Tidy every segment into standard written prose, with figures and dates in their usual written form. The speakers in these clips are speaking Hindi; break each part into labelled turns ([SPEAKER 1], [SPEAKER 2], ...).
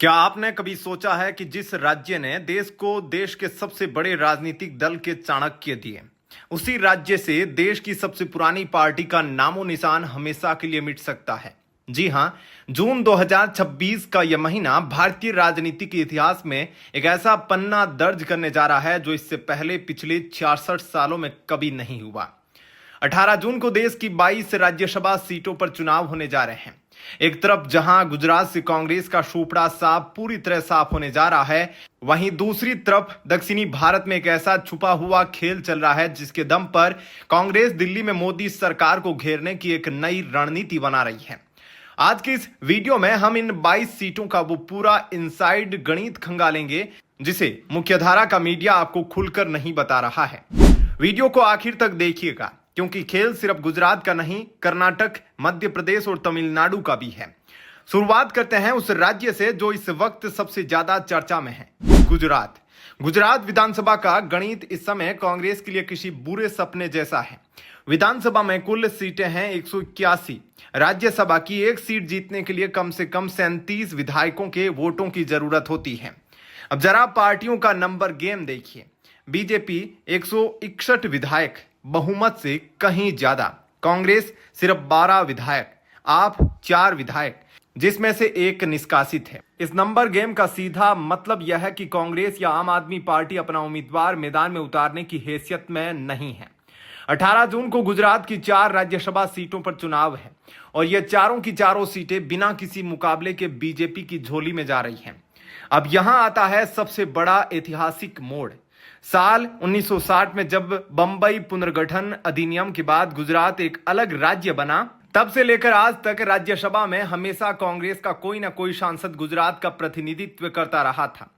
[SPEAKER 1] क्या आपने कभी सोचा है कि जिस राज्य ने देश को देश के सबसे बड़े राजनीतिक दल के चाणक्य दिए, उसी राज्य से देश की सबसे पुरानी पार्टी का नामो निशान हमेशा के लिए मिट सकता है। जी हां, जून 2026 का यह महीना भारतीय राजनीति के इतिहास में एक ऐसा पन्ना दर्ज करने जा रहा है जो इससे पहले पिछले 66 सालों में कभी नहीं हुआ। 18 जून को देश की 22 राज्यसभा सीटों पर चुनाव होने जा रहे हैं। एक तरफ जहां गुजरात से कांग्रेस का सूपड़ा साफ पूरी तरह साफ होने जा रहा है, वहीं दूसरी तरफ दक्षिणी भारत में एक ऐसा छुपा हुआ खेल चल रहा है जिसके दम पर कांग्रेस दिल्ली में मोदी सरकार को घेरने की एक नई रणनीति बना रही है। आज के इस वीडियो में हम इन 22 सीटों का वो पूरा इनसाइड गणित खंगालेंगे जिसे मुख्यधारा का मीडिया आपको खुलकर नहीं बता रहा है। वीडियो को आखिर तक देखिएगा क्योंकि खेल सिर्फ गुजरात का नहीं, कर्नाटक, मध्य प्रदेश और तमिलनाडु का भी है। शुरुआत करते हैं उस राज्य से जो इस वक्त सबसे ज्यादा चर्चा में है, गुजरात। गुजरात विधानसभा का गणित इस समय कांग्रेस के लिए किसी बुरे सपने जैसा है। विधानसभा में कुल सीटें हैं 181। राज्यसभा की एक सीट जीतने के लिए कम से कम 37 विधायकों के वोटों की जरूरत होती है। अब जरा पार्टियों का नंबर गेम देखिए। बीजेपी 161 विधायक, बहुमत से कहीं ज्यादा। कांग्रेस सिर्फ 12 विधायक, आप 4 विधायक, जिसमें से एक निष्कासित है। इस नंबर गेम का सीधा मतलब यह है कि कांग्रेस या आम आदमी पार्टी अपना उम्मीदवार मैदान में उतारने की हैसियत में नहीं है। 18 जून को गुजरात की 4 राज्यसभा सीटों पर चुनाव है और ये चारों की चारों सीटें बिना किसी मुकाबले के बीजेपी की झोली में जा रही हैं। अब यहां आता है सबसे बड़ा ऐतिहासिक मोड़। साल 1960 में जब बंबई पुनर्गठन अधिनियम के बाद गुजरात एक अलग राज्य बना, तब से लेकर आज तक राज्यसभा में हमेशा कांग्रेस का कोई ना कोई सांसद गुजरात का प्रतिनिधित्व करता रहा था।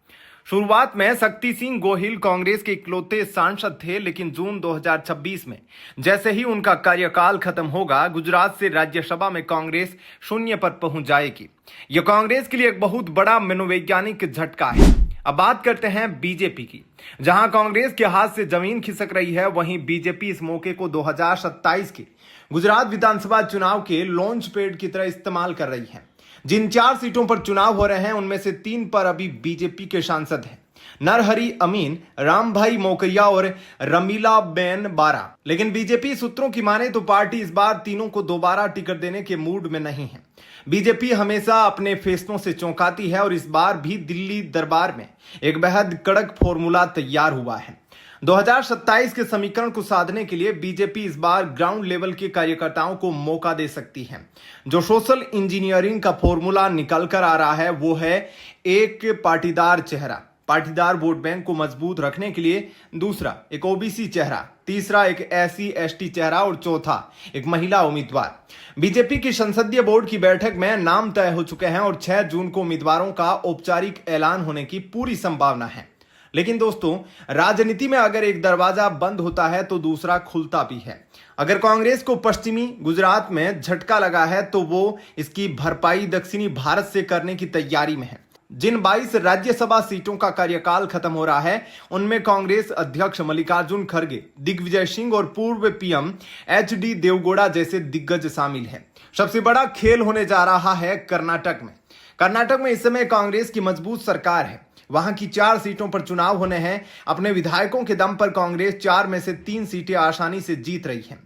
[SPEAKER 1] शुरुआत में शक्ति सिंह गोहिल कांग्रेस के इकलौते सांसद थे, लेकिन जून 2026 में जैसे ही उनका कार्यकाल खत्म होगा, गुजरात से राज्यसभा में कांग्रेस शून्य पर पहुंच जाएगी। यह कांग्रेस के लिए एक बहुत बड़ा मनोवैज्ञानिक झटका है। अब बात करते हैं बीजेपी की। जहां कांग्रेस के हाथ से जमीन खिसक रही है, वहीं बीजेपी इस मौके को 2027 के गुजरात विधानसभा चुनाव के लॉन्च पैड की तरह इस्तेमाल कर रही है। जिन 4 सीटों पर चुनाव हो रहे हैं उनमें से 3 पर अभी बीजेपी के सांसद हैं, नरहरि अमीन, रामभाई मोकैया और रमीला बेन बारा। लेकिन बीजेपी सूत्रों की माने तो पार्टी इस बार तीनों को दोबारा टिकट देने के मूड में नहीं है। बीजेपी हमेशा अपने फैसलों से चौंकाती है और इस बार भी दिल्ली दरबार में एक बेहद कड़क फॉर्मूला तैयार हुआ है। 2027 के समीकरण को साधने के लिए बीजेपी इस बार ग्राउंड लेवल के कार्यकर्ताओं को मौका दे सकती है। जो सोशल इंजीनियरिंग का फॉर्मूला निकल कर आ रहा है वो है एक पाटीदार चेहरा, पाटीदार वोट बैंक को मजबूत रखने के लिए, दूसरा एक ओबीसी चेहरा, तीसरा एक एससी एसटी चेहरा और चौथा एक महिला उम्मीदवार। बीजेपी की संसदीय बोर्ड की बैठक में नाम तय हो चुके हैं और 6 जून को उम्मीदवारों का औपचारिक ऐलान होने की पूरी संभावना है। लेकिन दोस्तों, राजनीति में अगर एक दरवाजा बंद होता है तो दूसरा खुलता भी है। अगर कांग्रेस को पश्चिमी गुजरात में झटका लगा है तो वो इसकी भरपाई दक्षिणी भारत से करने की तैयारी में है। जिन 22 राज्यसभा सीटों का कार्यकाल खत्म हो रहा है उनमें कांग्रेस अध्यक्ष मल्लिकार्जुन खड़गे, दिग्विजय सिंह और पूर्व पीएम एचडी देवगौड़ा जैसे दिग्गज शामिल हैं। सबसे बड़ा खेल होने जा रहा है कर्नाटक में। कर्नाटक में इस समय कांग्रेस की मजबूत सरकार है। वहां की 4 सीटों पर चुनाव होने हैं। अपने विधायकों के दम पर कांग्रेस 4 में से 3 सीटें आसानी से जीत रही है।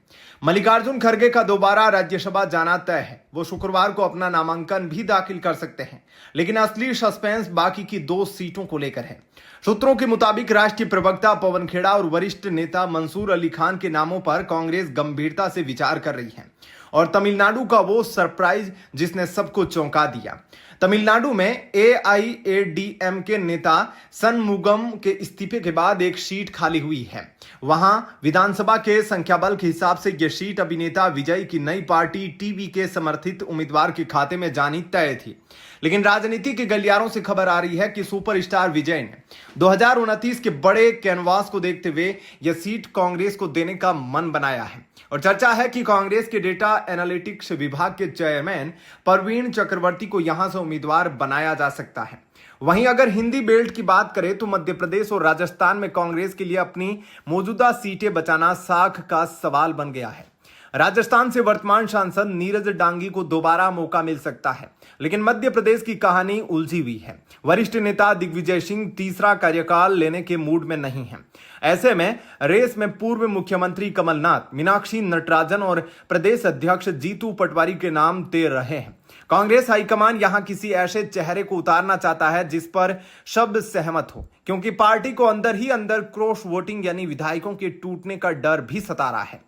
[SPEAKER 1] मल्लिकार्जुन खड़गे का दोबारा राज्यसभा जाना तय है। वो शुक्रवार को अपना नामांकन भी दाखिल कर सकते हैं, लेकिन असली सस्पेंस बाकी की 2 सीटों को लेकर है। सूत्रों के मुताबिक राष्ट्रीय प्रवक्ता पवन खेड़ा और वरिष्ठ नेता मंसूर अली खान के नामों पर कांग्रेस गंभीरता से विचार कर रही है। और तमिलनाडु का वो सरप्राइज जिसने सबको चौंका दिया। तमिलनाडु में एआईएडीएमके नेता सनमुगम के इस्तीफे के बाद एक सीट खाली हुई है। वहां विधानसभा के संख्याबल के हिसाब से यह सीट अभिनेता विजय की नई पार्टी टीवी के समर्थित उम्मीदवार के खाते में जानी तय थी। लेकिन राजनीति के गलियारों से खबर आ रही है कि सुपरस्टार विजय ने 2029 के बड़े कैनवास को देखते हुए यह सीट कांग्रेस को देने का मन बनाया है। और चर्चा है कि कांग्रेस के डेटा एनालिटिक्स विभाग के चेयरमैन प्रवीण चक्रवर्ती को यहां से उम्मीदवार बनाया जा सकता है। वहीं अगर हिंदी बेल्ट की बात करें तो मध्य प्रदेश और राजस्थान में कांग्रेस के लिए अपनी मौजूदा सीटें बचाना साख का सवाल बन गया है। राजस्थान से वर्तमान सांसद नीरज डांगी को दोबारा मौका मिल सकता है, लेकिन मध्य प्रदेश की कहानी उलझी हुई है। वरिष्ठ नेता दिग्विजय सिंह तीसरा कार्यकाल लेने के मूड में नहीं है। ऐसे में रेस में पूर्व मुख्यमंत्री कमलनाथ, मीनाक्षी नटराजन और प्रदेश अध्यक्ष जीतू पटवारी के नाम तैर रहे हैं। कांग्रेस हाईकमान यहां किसी ऐसे चेहरे को उतारना चाहता है जिस पर शब्द सहमत हो, क्योंकि पार्टी को अंदर ही अंदर क्रॉस वोटिंग यानी विधायकों के टूटने का डर भी सता रहा है।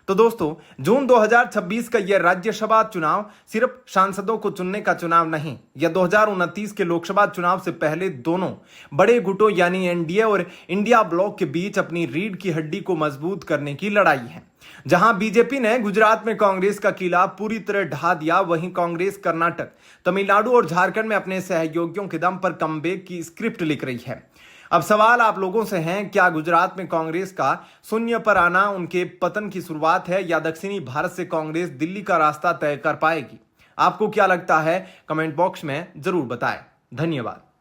[SPEAKER 1] तो दोस्तों, जून 2026 का यह राज्यसभा चुनाव सिर्फ सांसदों को चुनने का चुनाव नहीं, यह 2029 के लोकसभा चुनाव से पहले दोनों बड़े गुटों यानी एनडीए और इंडिया ब्लॉक के बीच अपनी रीढ़ की हड्डी को मजबूत करने की लड़ाई है। जहां बीजेपी ने गुजरात में कांग्रेस का किला पूरी तरह ढा दिया, वहीं कांग्रेस कर्नाटक, तमिलनाडु और झारखंड में अपने सहयोगियों के दम पर कमबैक की स्क्रिप्ट लिख रही है। अब सवाल आप लोगों से है, क्या गुजरात में कांग्रेस का शून्य पर आना उनके पतन की शुरुआत है, या दक्षिणी भारत से कांग्रेस दिल्ली का रास्ता तय कर पाएगी? आपको क्या लगता है? कमेंट बॉक्स में जरूर बताएं। धन्यवाद।